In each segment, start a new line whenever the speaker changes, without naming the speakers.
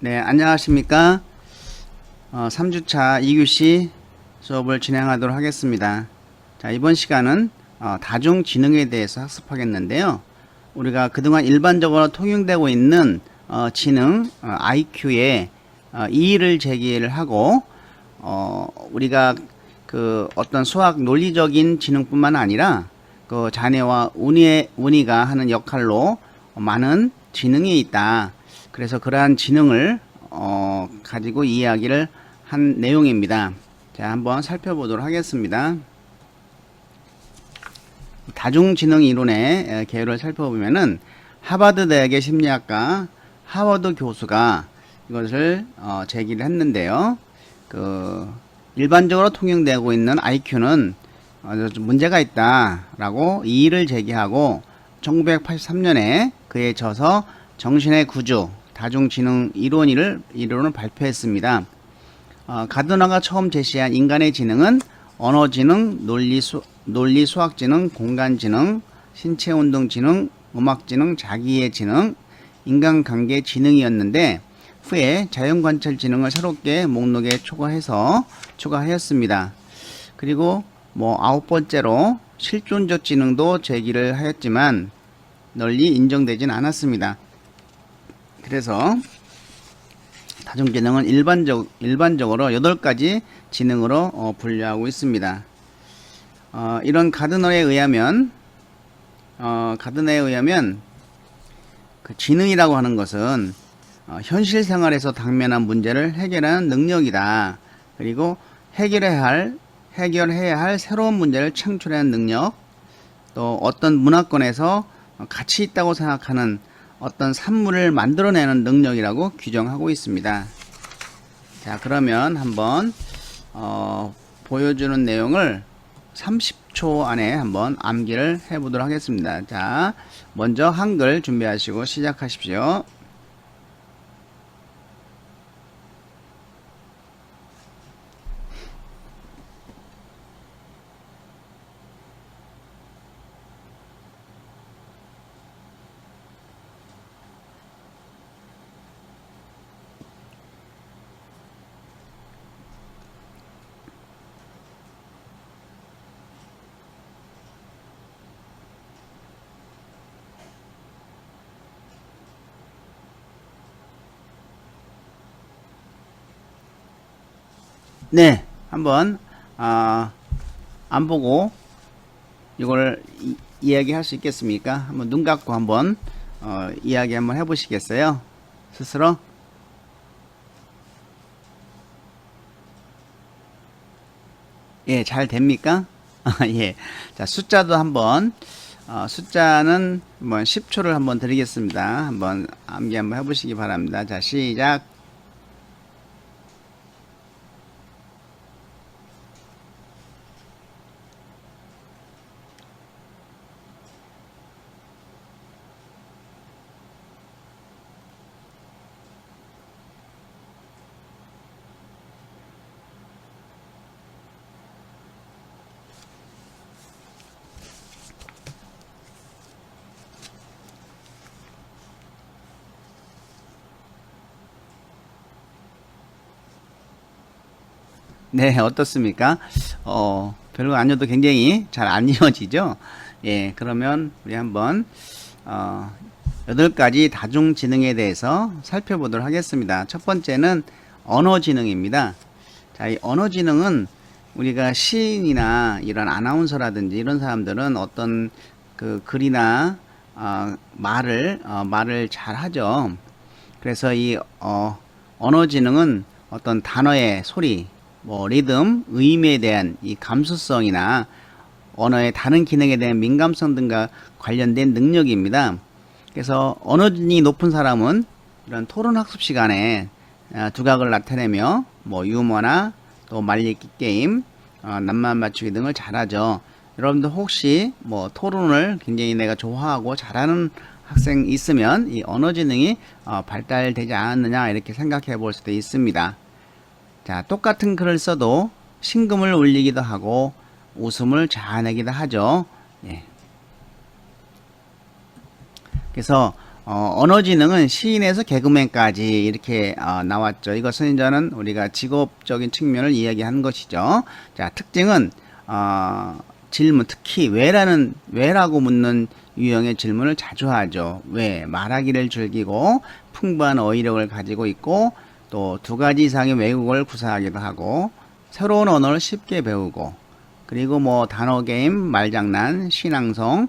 네, 안녕하십니까. 3주차 2교시 수업을 진행하도록 하겠습니다. 자, 이번 시간은 다중지능에 대해서 학습하겠는데요. 우리가 그동안 일반적으로 통용되고 있는 지능, IQ에 이의를 제기를 하고, 우리가 그 어떤 수학 논리적인 지능뿐만 아니라 그 자네와 운이가 하는 역할로 많은 지능이 있다. 그래서 그러한 지능을 가지고 이야기를 한 내용입니다. 자, 한번 살펴보도록 하겠습니다. 다중지능 이론의 개요를 살펴보면은 하버드 대학의 심리학과 하워드 교수가 이것을 제기를 했는데요. 일반적으로 통용되고 있는 IQ는 문제가 있다라고 이의를 제기하고 1983년에 그에 져서 정신의 구조 다중지능 이론을 발표했습니다. 가드너가 처음 제시한 인간의 지능은 언어지능, 논리수학지능, 공간지능, 신체운동지능, 음악지능, 자기이해지능, 인간관계지능이었는데 후에 자연관찰지능을 새롭게 목록에 추가하였습니다. 그리고 아홉 번째로 실존적 지능도 제기를 하였지만 널리 인정되진 않았습니다. 그래서 다중지능은 일반적으로 8가지 지능으로 분류하고 있습니다. 이런 가드너에 의하면 그 지능이라고 하는 것은 현실 생활에서 당면한 문제를 해결하는 능력이다. 그리고 해결해야 할 새로운 문제를 창출하는 능력, 또 어떤 문화권에서 가치 있다고 생각하는 어떤 산물을 만들어내는 능력이라고 규정하고 있습니다. 자, 그러면 한번 보여주는 내용을 30초 안에 한번 암기를 해보도록 하겠습니다. 자, 먼저 한글 준비하시고 시작하십시오. 네, 한번 안 보고 이걸 이야기할 수 있겠습니까? 한번 눈 감고 한번 이야기 한번 해보시겠어요? 스스로? 예, 잘 됩니까? 예. 자, 숫자도 한번 숫자는 한번 10초를 한번 드리겠습니다. 한번 암기 한번 해보시기 바랍니다. 자, 시작. 네, 어떻습니까? 별거 아니어도 굉장히 잘 안 이어지죠? 예, 그러면 우리 한번, 8가지 다중지능에 대해서 살펴보도록 하겠습니다. 첫 번째는 언어지능입니다. 자, 이 언어지능은 우리가 시인이나 이런 아나운서라든지 이런 사람들은 어떤 그 글이나, 말을 잘 하죠. 그래서 이, 언어지능은 어떤 단어의 소리, 리듬, 의미에 대한 이 감수성이나 언어의 다른 기능에 대한 민감성 등과 관련된 능력입니다. 그래서 언어진이 높은 사람은 이런 토론 학습 시간에 두각을 나타내며 유머나 또 말리기 게임, 낱말 맞추기 등을 잘하죠. 여러분들 혹시 토론을 굉장히 내가 좋아하고 잘하는 학생 있으면 이 언어지능이 발달되지 않았느냐 이렇게 생각해 볼 수도 있습니다. 자, 똑같은 글을 써도 심금을 울리기도 하고 웃음을 자아내기도 하죠. 예. 그래서 언어지능은 시인에서 개그맨까지 이렇게 나왔죠. 이것은 이제는 우리가 직업적인 측면을 이야기한 것이죠. 자, 특징은 질문, 특히 왜라고 묻는 유형의 질문을 자주 하죠. 왜? 말하기를 즐기고 풍부한 어휘력을 가지고 있고 또 두 가지 이상의 외국어를 구사하기도 하고 새로운 언어를 쉽게 배우고 그리고 뭐 단어 게임, 말장난, 신앙송,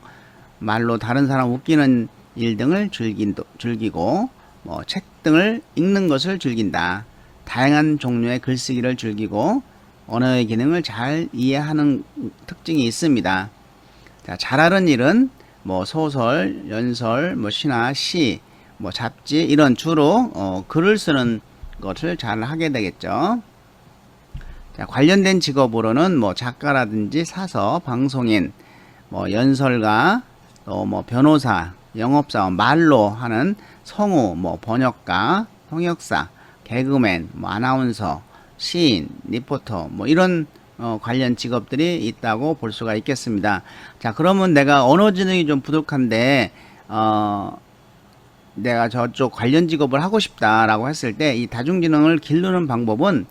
말로 다른 사람 웃기는 일 등을 즐기고 뭐 책 등을 읽는 것을 즐긴다. 다양한 종류의 글쓰기를 즐기고 언어의 기능을 잘 이해하는 특징이 있습니다. 자, 잘하는 일은 뭐 소설, 연설, 뭐 신화, 시, 뭐 잡지 이런 주로 글을 쓰는 것을 잘 하게 되겠죠. 자, 관련된 직업으로는 뭐 작가라든지 사서, 방송인, 뭐 연설가, 또 뭐 변호사, 영업사원, 말로 하는 성우, 뭐 번역가, 통역사, 개그맨, 뭐 아나운서, 시인, 리포터, 뭐 이런 관련 직업들이 있다고 볼 수가 있겠습니다. 자, 그러면 내가 언어지능이 좀 부족한데 내가 저쪽 관련 직업을 하고 싶다라고 했을 때 이 다중지능을 기르는 방법은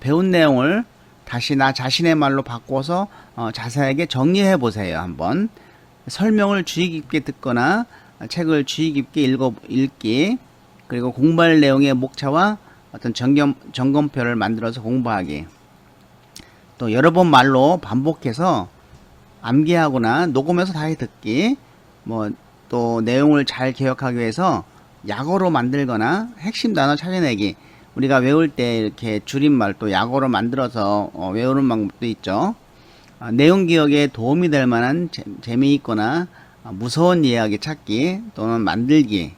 배운 내용을 다시 나 자신의 말로 바꿔서 자세하게 정리해 보세요. 한번 설명을 주의 깊게 듣거나 책을 주의 깊게 읽기 그리고 공부할 내용의 목차와 어떤 점검표를 만들어서 공부하기 또 여러 번 말로 반복해서 암기하거나 녹음해서 다시 듣기 뭐 또 내용을 잘 기억하기 위해서 약어로 만들거나 핵심 단어 찾아내기 우리가 외울 때 이렇게 줄임말 또 약어로 만들어서 외우는 방법도 있죠. 내용 기억에 도움이 될 만한 재미있거나 무서운 이야기 찾기 또는 만들기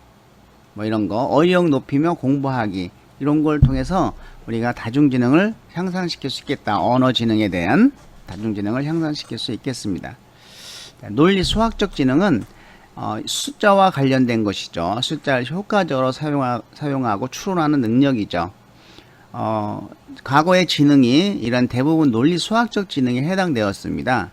뭐 이런 거 어휘력 높이며 공부하기 이런 걸 통해서 우리가 다중지능을 향상시킬 수 있겠다. 언어지능에 대한 다중지능을 향상시킬 수 있겠습니다. 논리 수학적 지능은 숫자와 관련된 것이죠. 숫자를 효과적으로 사용하고 추론하는 능력이죠. 과거의 지능이 이런 대부분 논리 수학적 지능에 해당되었습니다.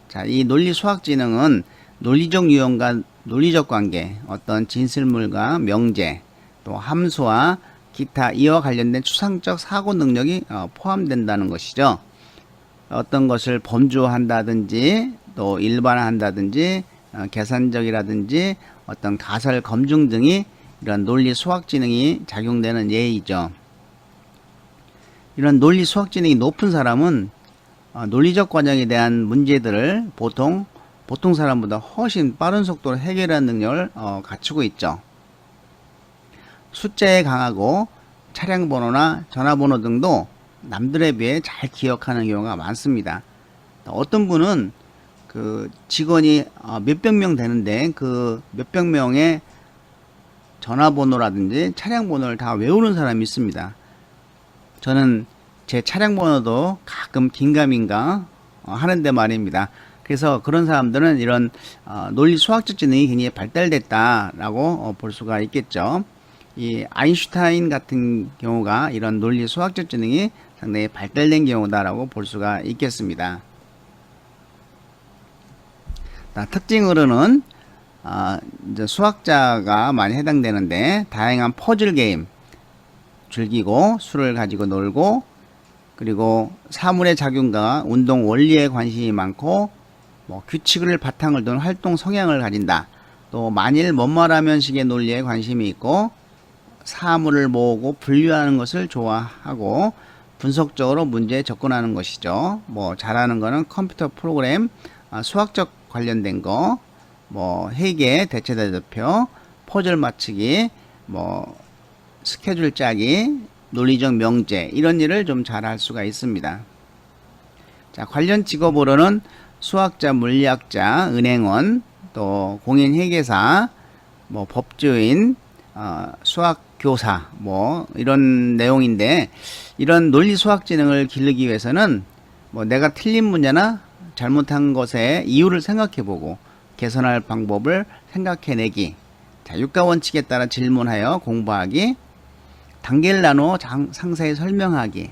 자, 이 논리 수학 지능은 논리적 유형과 논리적 관계, 어떤 진실물과 명제, 또 함수와 기타 이와 관련된 추상적 사고 능력이 포함된다는 것이죠. 어떤 것을 범주한다든지 또 일반화한다든지 계산적이라든지 어떤 가설 검증 등이 이런 논리 수학 지능이 작용되는 예이죠. 이런 논리 수학 지능이 높은 사람은 논리적 과정에 대한 문제들을 보통 사람보다 훨씬 빠른 속도로 해결하는 능력을 갖추고 있죠. 숫자에 강하고 차량 번호나 전화번호 등도 남들에 비해 잘 기억하는 경우가 많습니다. 어떤 분은 그 직원이 몇백 명 되는데 그 몇백 명의 전화번호라든지 차량 번호를 다 외우는 사람이 있습니다. 저는 제 차량 번호도 가끔 긴가민가 하는데 말입니다. 그래서 그런 사람들은 이런 논리 수학적 지능이 굉장히 발달됐다라고 볼 수가 있겠죠. 이 아인슈타인 같은 경우가 이런 논리 수학적 지능이 상당히 발달된 경우다라고 볼 수가 있겠습니다. 특징으로는 이제 수학자가 많이 해당되는데 다양한 퍼즐 게임 즐기고 수를 가지고 놀고 그리고 사물의 작용과 운동 원리에 관심이 많고 뭐 규칙을 바탕을 둔 활동 성향을 가진다. 또 만일 뭐뭐라면 식의 논리에 관심이 있고 사물을 모으고 분류하는 것을 좋아하고 분석적으로 문제에 접근하는 것이죠. 뭐 잘하는 거는 컴퓨터 프로그램, 수학적 관련된 거, 뭐 회계, 대체대조표, 퍼즐 맞추기, 뭐 스케줄 짜기, 논리적 명제 이런 일을 좀 잘할 수가 있습니다. 자, 관련 직업으로는 수학자, 물리학자, 은행원, 또 공인회계사, 뭐 법조인, 수학교사 뭐 이런 내용인데 이런 논리 수학 지능을 기르기 위해서는 뭐 내가 틀린 문제나 잘못한 것에 이유를 생각해보고 개선할 방법을 생각해내기 자, 육가 원칙에 따라 질문하여 공부하기 단계를 나누어 상세히 설명하기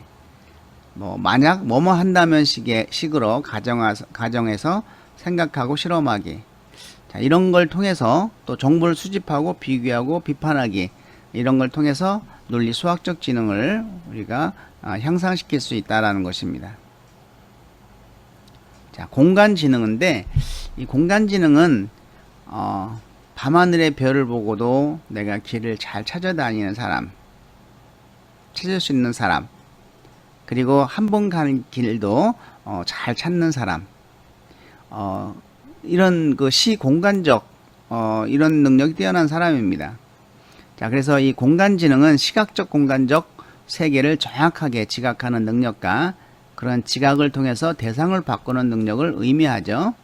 뭐 만약 뭐뭐 한다면 식으로 가정해서 생각하고 실험하기 자, 이런 걸 통해서 또 정보를 수집하고 비교하고 비판하기, 이런 걸 통해서 논리 수학적 지능을 우리가 향상시킬 수 있다라는 것입니다. 자, 공간 지능인데, 이 공간 지능은 밤하늘의 별을 보고도 내가 길을 잘 찾아다니는 사람, 찾을 수 있는 사람, 그리고 한 번 가는 길도 잘 찾는 사람, 이런 그 시공간적 이런 능력이 뛰어난 사람입니다. 자, 그래서 이 공간지능은 시각적 공간적 세계를 정확하게 지각하는 능력과 그런 지각을 통해서 대상을 바꾸는 능력을 의미하죠.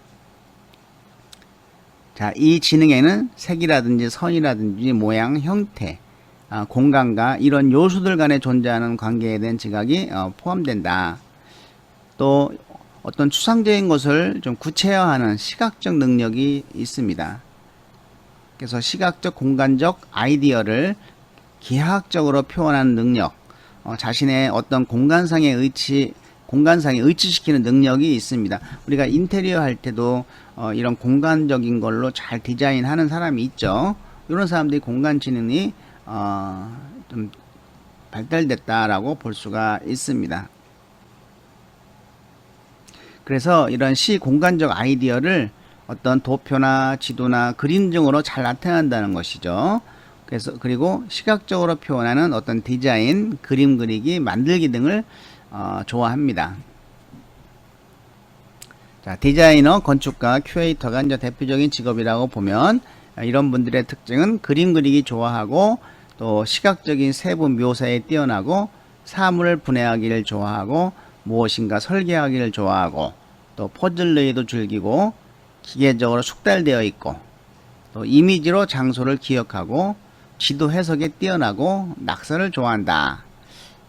자, 이 지능에는 색이라든지 선이라든지 모양, 형태, 공간과 이런 요소들 간에 존재하는 관계에 대한 지각이 포함된다. 또 어떤 추상적인 것을 좀 구체화하는 시각적 능력이 있습니다. 그래서 시각적 공간적 아이디어를 기하학적으로 표현하는 능력, 자신의 어떤 공간상에 의치시키는 능력이 있습니다. 우리가 인테리어 할 때도 이런 공간적인 걸로 잘 디자인하는 사람이 있죠. 이런 사람들이 공간 지능이 좀 발달됐다라고 볼 수가 있습니다. 그래서 이런 시공간적 아이디어를 어떤 도표나 지도나 그림 등으로 잘 나타낸다는 것이죠. 그리고 시각적으로 표현하는 어떤 디자인, 그림 그리기, 만들기 등을 좋아합니다. 자, 디자이너, 건축가, 큐레이터가 이제 대표적인 직업이라고 보면, 이런 분들의 특징은 그림 그리기 좋아하고, 또 시각적인 세부 묘사에 뛰어나고, 사물을 분해하기를 좋아하고, 무엇인가 설계하기를 좋아하고, 또 퍼즐레이도 즐기고, 기계적으로 숙달되어 있고, 또 이미지로 장소를 기억하고, 지도 해석에 뛰어나고, 낙서를 좋아한다.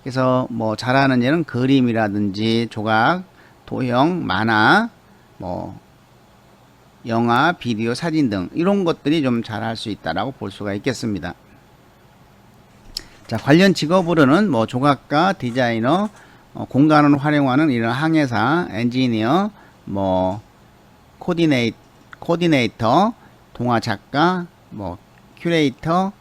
그래서 뭐 잘하는 예는 그림이라든지 조각, 도형, 만화, 뭐 영화, 비디오, 사진 등 이런 것들이 좀 잘할 수 있다라고 볼 수가 있겠습니다. 자, 관련 직업으로는 뭐 조각가, 디자이너, 공간을 활용하는 이런 항해사, 엔지니어, 뭐 코디네이터, 동화 작가, 뭐 큐레이터,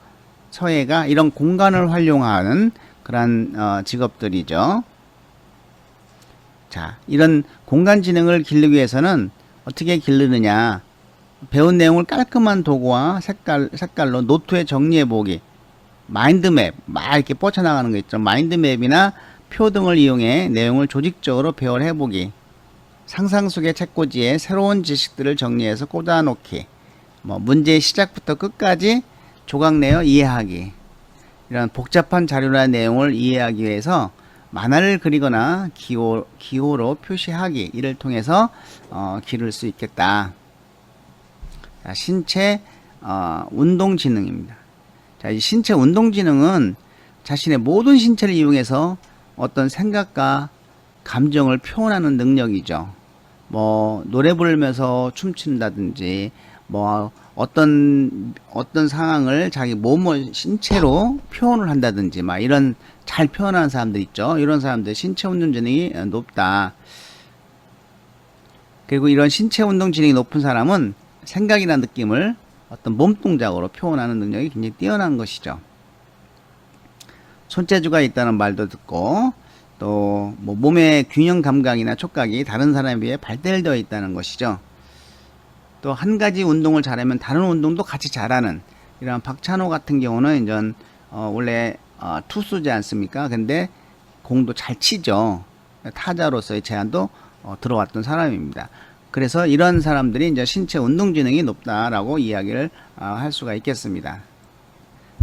서예가, 이런 공간을 활용하는 그런 직업들이죠. 자, 이런 공간 지능을 기르기 위해서는 어떻게 기르느냐? 배운 내용을 깔끔한 도구와 색깔로 노트에 정리해 보기. 마인드맵, 막 이렇게 뻗쳐나가는 거 있죠. 마인드맵이나 표 등을 이용해 내용을 조직적으로 배열해 보기. 상상 속의 책꽂이에 새로운 지식들을 정리해서 꽂아 놓기. 뭐 문제의 시작부터 끝까지 조각내어 이해하기. 이런 복잡한 자료나 내용을 이해하기 위해서 만화를 그리거나 기호로 표시하기, 이를 통해서 기를 수 있겠다. 자, 신체 운동지능입니다. 자, 이 신체 운동지능은 자신의 모든 신체를 이용해서 어떤 생각과 감정을 표현하는 능력이죠. 뭐 노래 부르면서 춤춘다든지, 뭐 어떤 상황을 자기 몸을 신체로 표현을 한다든지, 막 이런 잘 표현하는 사람들 있죠. 이런 사람들 신체 운동 지능이 높다. 그리고 이런 신체 운동 지능이 높은 사람은 생각이나 느낌을 어떤 몸 동작으로 표현하는 능력이 굉장히 뛰어난 것이죠. 손재주가 있다는 말도 듣고, 또 뭐 몸의 균형 감각이나 촉각이 다른 사람에 비해 발달되어 있다는 것이죠. 또 한 가지 운동을 잘하면 다른 운동도 같이 잘하는, 이런 박찬호 같은 경우는 이제 원래 투수지 않습니까? 근데 공도 잘 치죠. 타자로서의 제안도 들어왔던 사람입니다. 그래서 이런 사람들이 이제 신체 운동 지능이 높다라고 이야기를 할 수가 있겠습니다.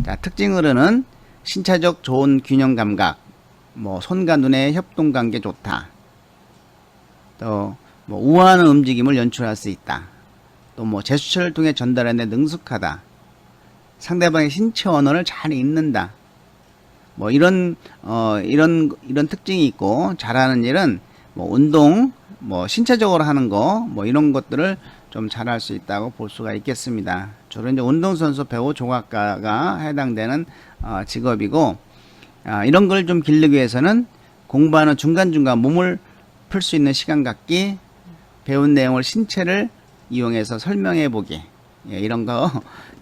자, 특징으로는 신체적 좋은 균형 감각, 뭐 손과 눈의 협동 관계 좋다. 또 뭐 우아한 움직임을 연출할 수 있다. 또 뭐 제스처를 통해 전달하는 데 능숙하다. 상대방의 신체 언어를 잘 읽는다. 뭐 이런 특징이 있고, 잘하는 일은 뭐 운동, 뭐 신체적으로 하는 거, 뭐 이런 것들을 좀 잘할 수 있다고 볼 수가 있겠습니다. 주로 이제 운동선수, 배우, 조각가가 해당되는 직업이고, 이런 걸 좀 기르기 위해서는 공부하는 중간중간 몸을 풀 수 있는 시간 갖기, 배운 내용을 신체를 이용해서 설명해 보기, 예, 이런 거.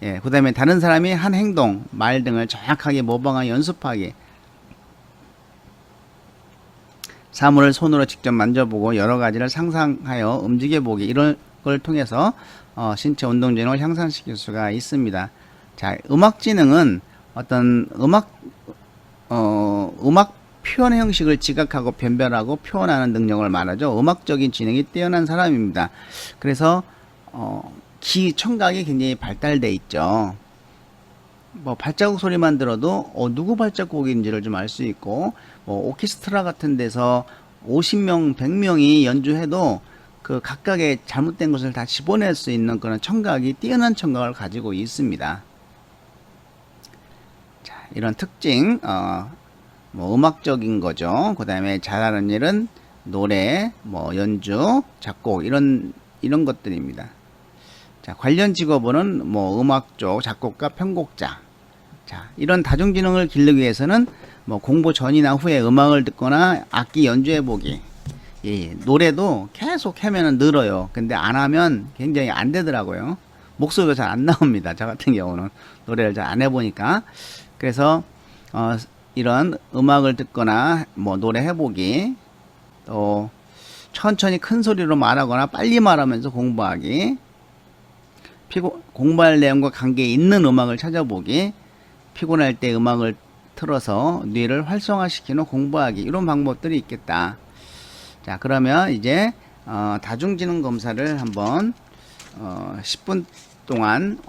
예, 그 다음에 다른 사람이 한 행동, 말 등을 정확하게 모방하여 연습하기. 사물을 손으로 직접 만져보고 여러 가지를 상상하여 움직여보기. 이런 걸 통해서 신체 운동 지능을 향상시킬 수가 있습니다. 자, 음악 지능은 어떤 음악 표현 형식을 지각하고 변별하고 표현하는 능력을 말하죠. 음악적인 지능이 뛰어난 사람입니다. 그래서 귀 청각이 굉장히 발달돼 있죠. 뭐 발자국 소리만 들어도 누구 발자국인지를 좀 알 수 있고, 뭐 오케스트라 같은 데서 50명, 100명이 연주해도 그 각각의 잘못된 것을 다 집어낼 수 있는 그런 청각이 뛰어난 청각을 가지고 있습니다. 자, 이런 특징, 뭐 음악적인 거죠. 그 다음에 잘하는 일은 노래, 뭐 연주, 작곡 이런 것들입니다. 자, 관련 직업은 뭐 음악 쪽 작곡가, 편곡자. 자, 이런 다중지능을 기르기 위해서는 뭐 공부 전이나 후에 음악을 듣거나 악기 연주해 보기. 예, 노래도 계속 하면은 늘어요. 근데 안 하면 굉장히 안 되더라고요. 목소리가 잘 안 나옵니다. 저 같은 경우는 노래를 잘 안 해보니까. 그래서 이런 음악을 듣거나 뭐 노래 해보기, 또 천천히 큰 소리로 말하거나 빨리 말하면서 공부하기, 공부할 내용과 관계 있는 음악을 찾아보기, 피곤할 때 음악을 틀어서 뇌를 활성화시키는 공부하기, 이런 방법들이 있겠다. 자, 그러면 이제 다중지능 검사를 한번 10분 동안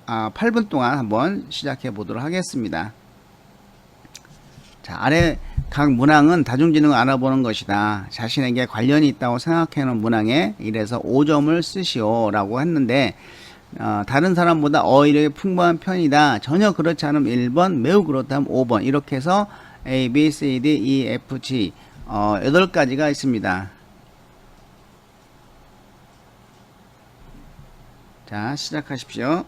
8분 동안 한번 시작해 보도록 하겠습니다. 자, 아래 각 문항은 다중지능을 알아보는 것이다. 자신에게 관련이 있다고 생각하는 문항에 1에서 5점을 쓰시오 라고 했는데, 다른 사람보다 어휘력이 풍부한 편이다. 전혀 그렇지 않으면 1번, 매우 그렇다면 5번. 이렇게 해서 A, B, C, D, E, F, G 8가지가 있습니다. 자, 시작하십시오.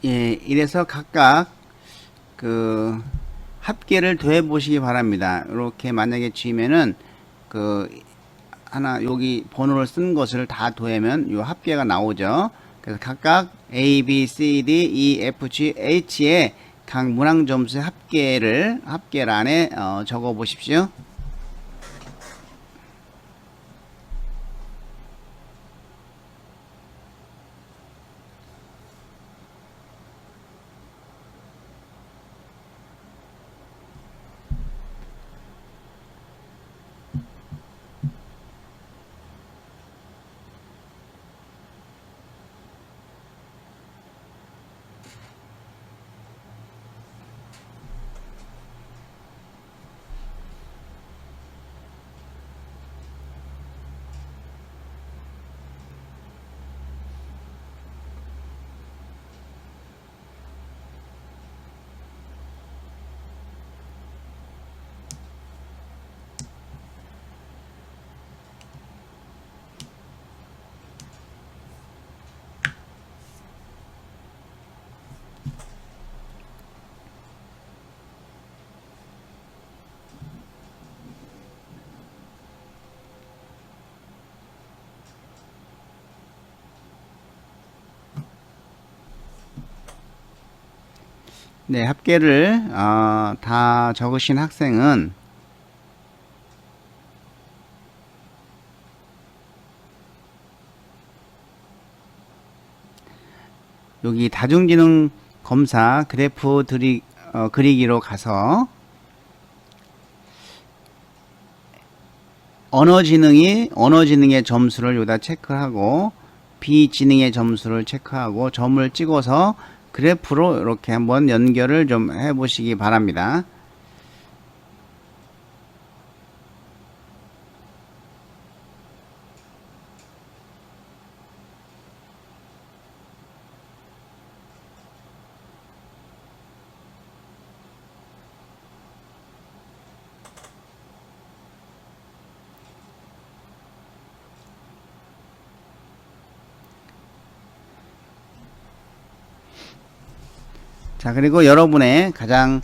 예, 이래서 각각 그 합계를 더해 보시기 바랍니다. 이렇게 만약에 쥐면은 그 하나 여기 번호를 쓴 것을 다 더하면 이 합계가 나오죠. 그래서 각각 A, B, C, D, E, F, G, H의 각 문항 점수의 합계란에 적어 보십시오. 네, 합계를 다 적으신 학생은 여기 다중지능 검사 그래프 그리기로 가서 언어지능의 점수를 여기다 체크하고 비지능의 점수를 체크하고 점을 찍어서 그래프로 이렇게 한번 연결을 좀 해 보시기 바랍니다. 자, 그리고 여러분의 가장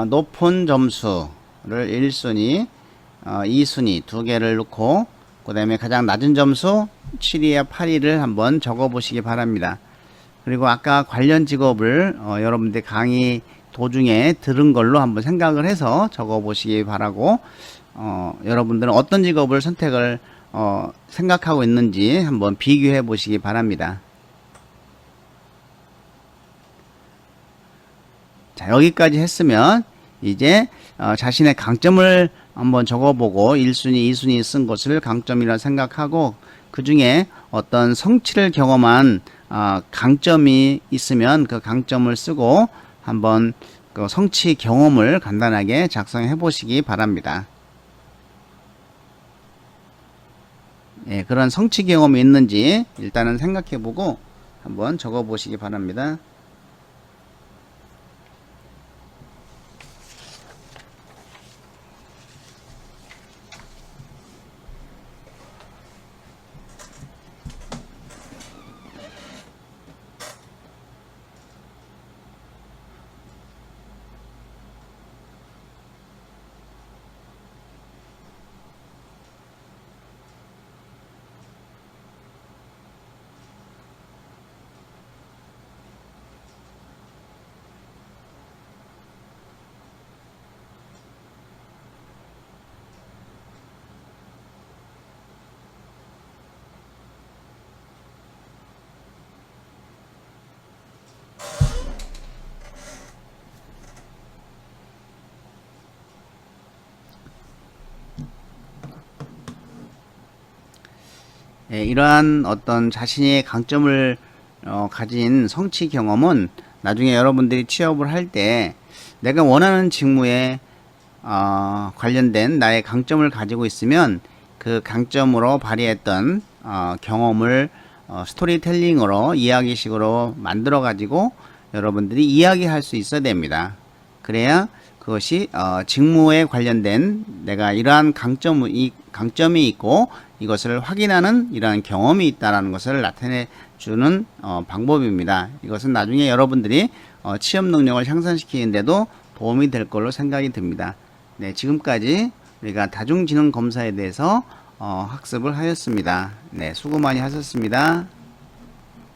높은 점수를 1순위, 2순위 두 개를 넣고 그 다음에 가장 낮은 점수 7위와 8위를 한번 적어 보시기 바랍니다. 그리고 아까 관련 직업을 여러분들 강의 도중에 들은 걸로 한번 생각을 해서 적어 보시기 바라고 여러분들은 어떤 직업을 선택을 생각하고 있는지 한번 비교해 보시기 바랍니다. 자, 여기까지 했으면 이제 자신의 강점을 한번 적어보고 1순위, 2순위 쓴 것을 강점이라 생각하고 그 중에 어떤 성취를 경험한 강점이 있으면 그 강점을 쓰고 한번 그 성취 경험을 간단하게 작성해 보시기 바랍니다. 예, 그런 성취 경험이 있는지 일단은 생각해 보고 한번 적어 보시기 바랍니다. 예, 이러한 어떤 자신의 강점을 가진 성취 경험은 나중에 여러분들이 취업을 할 때 내가 원하는 직무에 관련된 나의 강점을 가지고 있으면 그 강점으로 발휘했던 경험을 스토리텔링으로 이야기식으로 만들어 가지고 여러분들이 이야기할 수 있어야 됩니다. 그래야 그것이 직무에 관련된 내가 이러한 강점이 있고 이것을 확인하는 이러한 경험이 있다는 것을 나타내 주는 방법입니다. 이것은 나중에 여러분들이 취업 능력을 향상시키는데도 도움이 될 걸로 생각이 듭니다. 네, 지금까지 우리가 다중지능 검사에 대해서 학습을 하였습니다. 네, 수고 많이 하셨습니다.